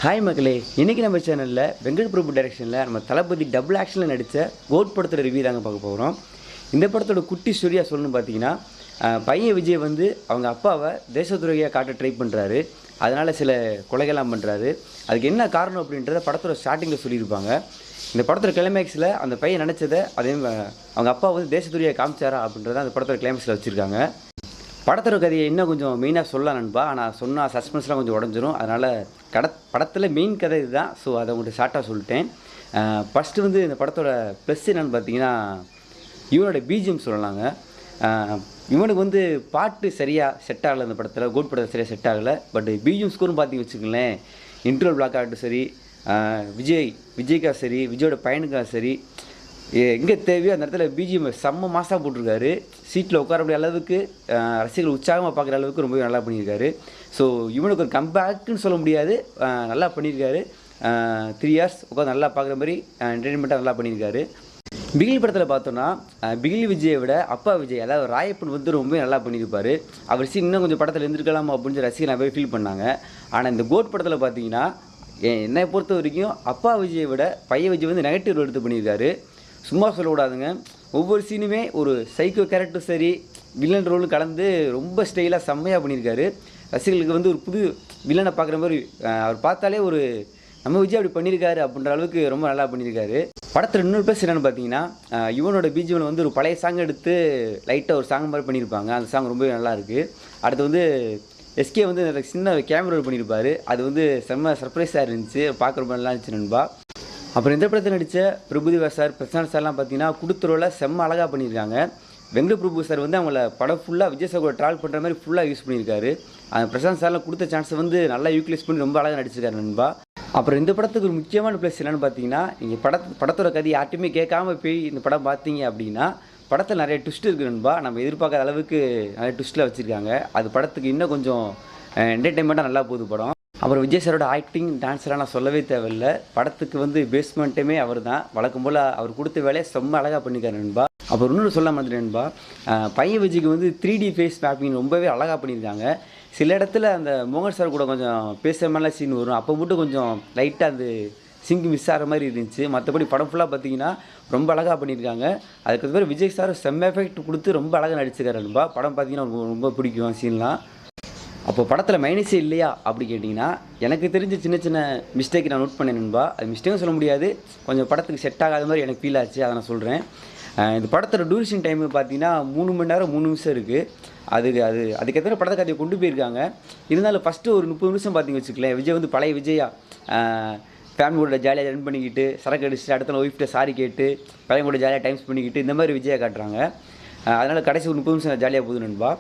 Hi மக்களே, இன்றைக்கி நம்ம சேனலில் வெங்கட் பிரபு டைரக்ஷனில் நம்ம தளபதி டபுள் ஆக்ஷனில் நடித்த கோட் படத்தோட ரிவ்யூ தாங்க பார்க்க போகிறோம். இந்த படத்தோட குட்டி ஸ்டோரியாக சொல்லணும்னு பார்த்தீங்கன்னா, பையன் விஜய் வந்து அவங்க அப்பாவை தேசத்துறையாக காட்ட ட்ரை பண்ணுறாரு. அதனால் சில கொலைகள்லாம் பண்ணுறாரு. அதுக்கு என்ன காரணம் அப்படின்றத படத்தோட ஸ்டார்டிங்கில் சொல்லியிருப்பாங்க. இந்த படத்தோட கிளைமேக்ஸில் அந்த பையன் நினச்சதை அதே அவங்க அப்பா வந்து தேசத்துறையாக காமிச்சாரா அப்படின்றத அந்த படத்தோட கிளைமேக்ஸில் வச்சுருக்காங்க. படத்தோட கதையை இன்னும் கொஞ்சம் மெயினாக சொல்லலாம் நண்பா. ஆனால் சொன்னால் சஸ்பென்ஸ்லாம் கொஞ்சம் உடஞ்சிரும். அதனால் படத்தில் மெயின் கதை இதுதான். ஸோ அதை உங்கள்கிட்ட ஷார்ட்டாக சொல்லிட்டேன். ஃபஸ்ட்டு வந்து இந்த படத்தோட ப்ளஸ் என்னென்னு பார்த்தீங்கன்னா, இவனோட பிஜிஎம் சொல்லலாங்க. இவனுக்கு வந்து பாட்டு சரியாக செட் ஆகலை. இந்த படத்தில் கோட் படத்தில் சரியாக செட் ஆகலை. பட் பிஜிஎம் ஸ்கோரும் பார்த்திங்க வச்சுக்கோங்களேன், இன்ட்ரோல் பிளாக் ஆகட்டும் சரி, விஜய்க்கா சரி, விஜயோட பையனுக்கா சரி, எங்கே தேவையோ அந்த இடத்துல பிஜிஎம் செம்ம மாசாக போட்டிருக்காரு. சீட்டில் உட்காரக்கூடிய அளவுக்கு ரசிகர்கள் உற்சாகமாக பார்க்குற அளவுக்கு ரொம்பவே நல்லா பண்ணியிருக்காரு. ஸோ இவனுக்கு ஒரு கம்பேக்குன்னு சொல்ல முடியாது, நல்லா பண்ணியிருக்காரு. 3 years உட்காந்து நல்லா பார்க்குற மாதிரி என்டர்டெயின்மெண்ட்டாக நல்லா பண்ணியிருக்காரு. பிகிலி படத்தில் பார்த்தோன்னா, பிகிலி விஜயை விட அப்பா விஜய், அதாவது ராயப்பன் வந்து ரொம்ப நல்லா பண்ணியிருப்பார். அவர் இன்னும் கொஞ்சம் படத்தில் இருந்திருக்கலாமா அப்படின்னு ரசிகர் நிறைய ஃபீல் பண்ணாங்க. ஆனால் இந்த கோட் படத்தில் பார்த்தீங்கன்னா, என்னை பொறுத்த வரைக்கும் அப்பா விஜயை விட பையன் விஜய் வந்து நெகட்டிவ் ரோல் எடுத்து பண்ணியிருக்காரு. சும்மா சொல்லக்கூடாதுங்க. ஒவ்வொரு சீனுமே ஒரு சைக்கோ கேரக்டர் சரி, வில்லன் ரோலும் கலந்து ரொம்ப ஸ்டைலாக செம்மையாக பண்ணியிருக்காரு. ரசிகர்களுக்கு வந்து ஒரு புது வில்லனை பார்க்குற மாதிரி அவர் பார்த்தாலே ஒரு நம்ம விஜய் அப்படி பண்ணியிருக்காரு அப்படின்ற அளவுக்கு ரொம்ப நல்லா பண்ணியிருக்காரு. படத்தில் இன்னொரு ப்ளஸ் என்னென்னு பார்த்தீங்கன்னா, இவனோட பிஜிஎம்ல வந்து ஒரு பழைய சாங் எடுத்து லைட்டாக ஒரு சாங் மாதிரி பண்ணியிருப்பாங்க. அந்த சாங் ரொம்பவே நல்லாயிருக்கு. அடுத்து வந்து எஸ்கே வந்து சின்ன கேமரா ரோல் பண்ணியிருப்பார். அது வந்து செம்ம சர்ப்ரைஸாக இருந்துச்சு, பார்க்குற ரொம்ப நல்லா இருந்துச்சு நண்பா. அப்புறம் இந்த படத்தில் நடித்த பிரபுதேவா சார், பிரசாந்த் சார்லாம் பார்த்தீங்கன்னா கொடுத்த ரோலை செம்ம அழகாக பண்ணியிருக்காங்க. வெங்கட் பிரபு சார் வந்து அவங்கள படம் ஃபுல்லாக விஜய் சார் கூட ட்ராவல் பண்ணுற மாதிரி ஃபுல்லாக யூஸ் பண்ணியிருக்காரு. அந்த பிரசாந்த் சார்லாம் கொடுத்த சான்ஸை வந்து நல்லா யூட்டிலைஸ் பண்ணி ரொம்ப அழகாக நடிச்சிருக்காரு நண்பா. அப்புறம் இந்த படத்துக்கு ஒரு முக்கியமான ப்ளஸ் என்னென்னு பார்த்தீங்கன்னா, நீங்கள் படத்தோட கதை யார்ட்டுமே கேட்காம போய் இந்த படம் பார்த்தீங்க அப்படின்னா, படத்தில் நிறைய ட்விஸ்ட் இருக்குது நண்பா. நம்ம எதிர்பார்க்காத அளவுக்கு நிறைய ட்விஸ்ட்டில் வச்சுருக்காங்க. அது படத்துக்கு இன்னும் கொஞ்சம் என்டர்டெயின்மெண்ட்டாக நல்லா போகுது படம். அப்புறம் விஜய் சாரோட ஆக்டிங், டான்ஸ்லாம் நான் சொல்லவே தேவையில்லை. படத்துக்கு வந்து பேஸ்மெண்ட்டுமே அவர் தான். வழக்கம் போல் அவர் கொடுத்த வேலையை செம்ம அழகாக பண்ணிக்காரு நண்பா. அப்புறம் இன்னொன்று சொல்ல மாதிரி நண்பா, பையன் விஜய்க்கு வந்து 3D ஃபேஸ் மேப்பிங் ரொம்பவே அழகாக பண்ணியிருக்காங்க. சில இடத்துல அந்த மோகன் சார் கூட கொஞ்சம் பேசுகிற மாதிரிலாம் சீன் வரும். அப்போ மட்டும் கொஞ்சம் லைட்டாக அந்த சிங்க் மிஸ் ஆகிற மாதிரி இருந்துச்சு. மற்றபடி படம் ஃபுல்லாக பார்த்தீங்கன்னா ரொம்ப அழகாக பண்ணியிருக்காங்க. அதுக்கு பேர் விஜய் சார் செம்ம எஃபெக்ட் கொடுத்து ரொம்ப அழகாக நடிச்சுக்காரு நண்பா. படம் பார்த்தீங்கன்னா ரொம்ப பிடிக்கும் சீன்லாம். அப்போ படத்தில் மைனஸே இல்லையா அப்படி கேட்டிங்கன்னா, எனக்கு தெரிஞ்ச சின்ன சின்ன மிஸ்டேக் நான் நோட் பண்ணேன் நண்பா. அது மிஸ்டேக்கும் சொல்ல முடியாது, கொஞ்சம் படத்துக்கு செட் ஆகாத மாதிரி எனக்கு ஃபீல் ஆச்சு. அதை நான் சொல்கிறேன். இந்த படத்தோட டூரேஷன் டைம் பார்த்தீங்கன்னா 3 மணி நேரம் 3 நிமிஷம் இருக்குது. அதுக்கேற்ற படத்தை கதையை கொண்டு போயிருக்காங்க. இருந்தாலும் ஃபஸ்ட்டு ஒரு 30 நிமிஷம் பார்த்தீங்க வச்சுக்கலேன், விஜய் வந்து பழைய விஜயா ஃபேமிலியோட ஜாலியாக ரன் பண்ணிக்கிட்டு, சரக்கு அடிச்சுட்டு அடுத்த ஒய்ஃப்ட்ட சாரி கேட்டு பையனோட ஜாலியாக டைம் பண்ணிக்கிட்டு இந்த மாதிரி விஜயை காட்டுறாங்க. அதனால் கடைசி ஒரு 30 நிமிஷம் ஜாலியாக போகுது நண்பா.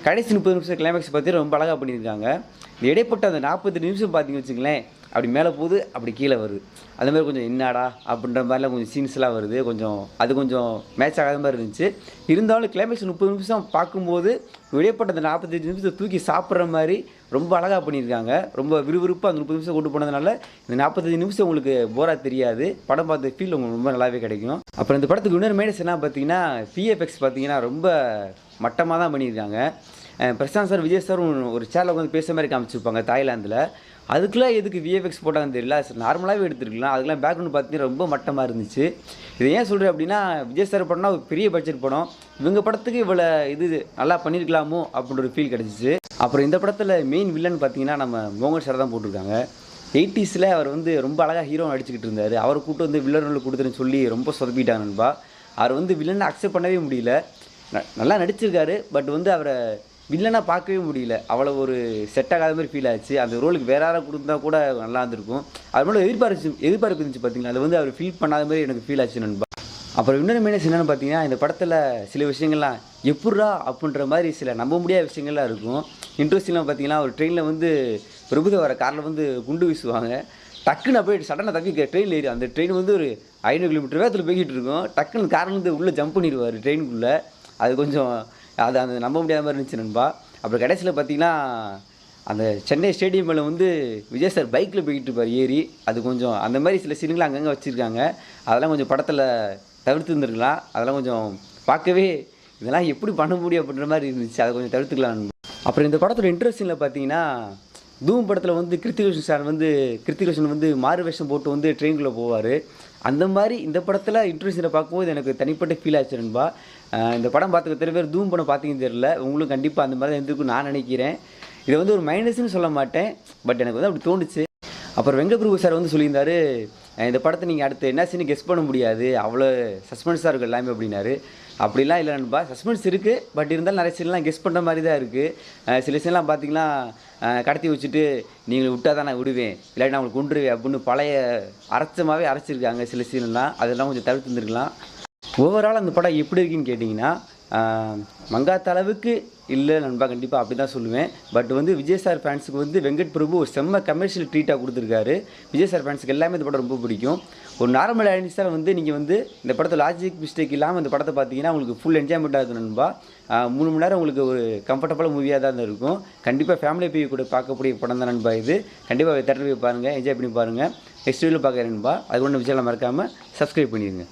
கடைசி 30 நிமிஷம் கிளைமேக்ஸ் பார்த்து ரொம்ப அழகாக பண்ணியிருக்காங்க. இந்த இடைப்பட்ட அந்த 40 நிமிஷம் பார்த்தீங்க வச்சுங்களேன், அப்படி மேலே போகுது அப்படி கீழே வருது. அது மாதிரி கொஞ்சம் என்னடா அப்படின்ற மாதிரிலாம் கொஞ்சம் சீன்ஸ்லாம் வருது. கொஞ்சம் மேட்ச் ஆகாத மாதிரி இருந்துச்சு. இருந்தாலும் கிளைமேக்ஸ் 30 நிமிஷம் பார்க்கும்போது இடைப்பட்ட அந்த 45 நிமிஷத்தை தூக்கி சாப்பிட்ற மாதிரி ரொம்ப அழகாக பண்ணியிருக்காங்க. ரொம்ப விறுவிறுப்பாக அந்த 30 நிமிஷம் கொண்டு போனதுனால இந்த 45 நிமிஷம் உங்களுக்கு போராக தெரியாது. படம் பார்த்த ஃபீல் உங்களுக்கு ரொம்ப நல்லாவே கிடைக்கும். அப்புறம் இந்த படத்துக்கு இன்னொரு மைனஸ் என்ன பார்த்தீங்கன்னா, விஎஃப்எக்ஸ் பார்த்தீங்கன்னா ரொம்ப மட்டமாக தான் பண்ணியிருக்காங்க. பிரசாந்த் சார், விஜய் சார் ஒரு சேரில் உட்காந்து பேசுகிற மாதிரி காமிச்சிருப்பாங்க தாய்லாந்தில். அதுக்கெலாம் எதுக்கு விஎஃப்எக்ஸ் போட்டாங்கன்னு தெரியல. நார்மலாகவே எடுத்துருக்கலாம். அதுக்கெலாம் பேக்ரவுண்ட் பார்த்தீங்கன்னா ரொம்ப மட்டமாக இருந்துச்சு. இதை ஏன் சொல்கிறேன் அப்படின்னா, விஜய் சார் படம்னா ஒரு பெரிய பட்ஜெட் படம், இவங்க படத்துக்கு இவ்வளோ இது நல்லா பண்ணியிருக்கலாமோ அப்படின்ற ஒரு ஃபீல் கிடச்சிச்சு. அப்புறம் இந்த படத்தில் மெயின் வில்லன் பார்த்தீங்கன்னா நம்ம மோகன் சார் தான் போட்டிருக்காங்க. 80s அவர் வந்து ரொம்ப அழகாக ஹீரோ நடிச்சுக்கிட்டு இருந்தார். அவரை கூப்பிட்டு வந்து வில்லன் ரோல் கொடுத்துருன்னு சொல்லி ரொம்ப சொதப்பிட்டாங்க நண்பா. அவர் வந்து வில்லனை அக்செப்ட் பண்ணவே முடியல. நல்லா நடிச்சிருக்காரு, பட் வந்து அவரை வில்லனாக பார்க்கவே முடியல. அவ்வளோ ஒரு செட் ஆகாத மாதிரி ஃபீல் ஆச்சு. அந்த ரோலுக்கு வேறு யாராவது கொடுத்தா கூட நல்லா இருந்திருக்கும். அது மேலே எதிர்பார்ப்பு இருந்துச்சு பார்த்தீங்களா, அது வந்து அவர் ஃபீல் பண்ணாத மாதிரி எனக்கு ஃபீல் ஆச்சு நண்பா. அப்புறம் இன்னொரு மைனஸ் என்னென்னு பார்த்தீங்கன்னா, இந்த படத்தில் சில விஷயங்கள்லாம் எப்பட்றா அப்படின்ற மாதிரி சில நம்ப முடியாத விஷயங்கள்லாம் இருக்கும். இன்ட்ரெஸ்டிங்லாம் பார்த்தீங்கன்னா, ஒரு ட்ரெயினில் வந்து பிரபுதேவா வர காரில் வந்து குண்டு வீசுவாங்க. டக்குன்னு போய் சடனாக தப்பி ட்ரெயினில் ஏறி அந்த ட்ரெயின் வந்து ஒரு 500 கிலோமீட்டர் வேகத்தில் போய்கிட்டு இருக்கும். டக்குன்னு காரில் வந்து உள்ளே ஜம்ப் பண்ணிடுவார் ட்ரெயினுக்குள்ளே. அது கொஞ்சம் அது அந்த நம்ப முடியாத மாதிரி இருந்துச்சு நண்பா. அப்புறம் கடைசியில் பார்த்தீங்கன்னா, அந்த சென்னை ஸ்டேடியம் மேலே வந்து விஜய் சார் பைக்கில் போய்கிட்டு இருப்பார் ஏறி. அது கொஞ்சம் அந்த மாதிரி சில சீன்களை அங்கங்கே வச்சுருக்காங்க. அதெல்லாம் கொஞ்சம் படத்தில் தவிர்த்து இருந்துருக்கலாம். அதெல்லாம் கொஞ்சம் பார்க்கவே இதெல்லாம் எப்படி பண்ண முடியும் அப்படின்ற மாதிரி இருந்துச்சு. அதை கொஞ்சம் தவிர்த்துக்கலாம் நண்பா. அப்புறம் இந்த படத்தோட இன்ட்ரெஸ்டிங்கில் பார்த்தீங்கன்னா, தூம் படத்தில் வந்து கிருத்திக் ரோஷன் வந்து மாறு வேஷம் போட்டு வந்து ட்ரெயினுக்குள்ளே போவார். அந்த மாதிரி இந்த படத்தில் இன்ட்ரோடக்ஷனை பார்க்கும்போது எனக்கு தனிப்பட்ட ஃபீல் ஆச்சு நண்பா. இந்த படம் பார்த்துக்க எத்தனை பேர் தூம் படம் பார்த்தீங்கன்னு தெரியல. உங்களுக்கு கண்டிப்பாக அந்த மாதிரி தான் இருந்திருக்கும்னு நான் நினைக்கிறேன். இதை வந்து ஒரு மைனஸ்ன்னு சொல்ல மாட்டேன். பட் எனக்கு வந்து அப்படி தோணுச்சு. அப்புறம் வெங்கட் பிரபு சார் வந்து சொல்லியிருந்தாரு, இந்த படத்தை நீங்கள் அடுத்து என்ன சீனு கெஸ் பண்ண முடியாது, அவ்வளோ சஸ்பென்ஸாக இருக்கும் எல்லாமே அப்படின்னாரு. அப்படிலாம் இல்லை நண்பா, சஸ்பென்ஸ் இருக்குது. பட் இருந்தாலும் நிறைய சீன்லாம் கெஸ் பண்ணுற மாதிரி தான் இருக்குது. சில சீன்லாம் பார்த்தீங்கன்னா கடத்தி வச்சுட்டு நீங்கள் விட்டால் தான் நான் விடுவேன், இல்லாட்டி நான் உங்களுக்கு கொண்டுருவேன் அப்படின்னு பழைய அரைச்சமாகவே அரைச்சிருக்காங்க சில சீன்லாம். அதெல்லாம் கொஞ்சம் தவிர்த்து இருந்துருக்கலாம். ஓவரால் அந்த படம் எப்படி இருக்குன்னு கேட்டிங்கன்னா, மங்காத்த அளவுக்கு இல்லை நண்பா, கண்டிப்பாக அப்படி தான் சொல்லுவேன். பட் வந்து விஜய் சார் ஃபேன்ஸுக்கு வந்து வெங்கட் பிரபு ஒரு செம்ம கமர்ஷியல் ட்ரீட்டாக கொடுத்துருக்காரு. விஜய் சார் ஃபேன்ஸுக்கு எல்லாமே இந்த படம் ரொம்ப பிடிக்கும். ஒரு நார்மல் ஆடியன்ஸாக வந்து நீங்கள் வந்து இந்த படத்தை லாஜிக் மிஸ்டேக் இல்லாமல் இந்த படத்தை பார்த்தீங்கன்னா உங்களுக்கு ஃபுல் என்ஜாய்மெண்ட்டாக இருக்கும் நண்பா. 3 மணி நேரம் உங்களுக்கு ஒரு கம்ஃபர்டபுளாக மூவியாக தான் இருக்கும். கண்டிப்பாக ஃபேமிலி போய் கூட பார்க்கக்கூடிய படம் தான் நண்பா இது. கண்டிப்பாக தேட்டர் போய் பாருங்கள், என்ஜாய் பண்ணி பாருங்கள். நெக்ஸ்ட் வீடியோவில் பார்க்குறேன் நண்பா. அது ஒன்று விஷயம் மறக்காமல் சப்ஸ்கிரைப் பண்ணிடுங்க.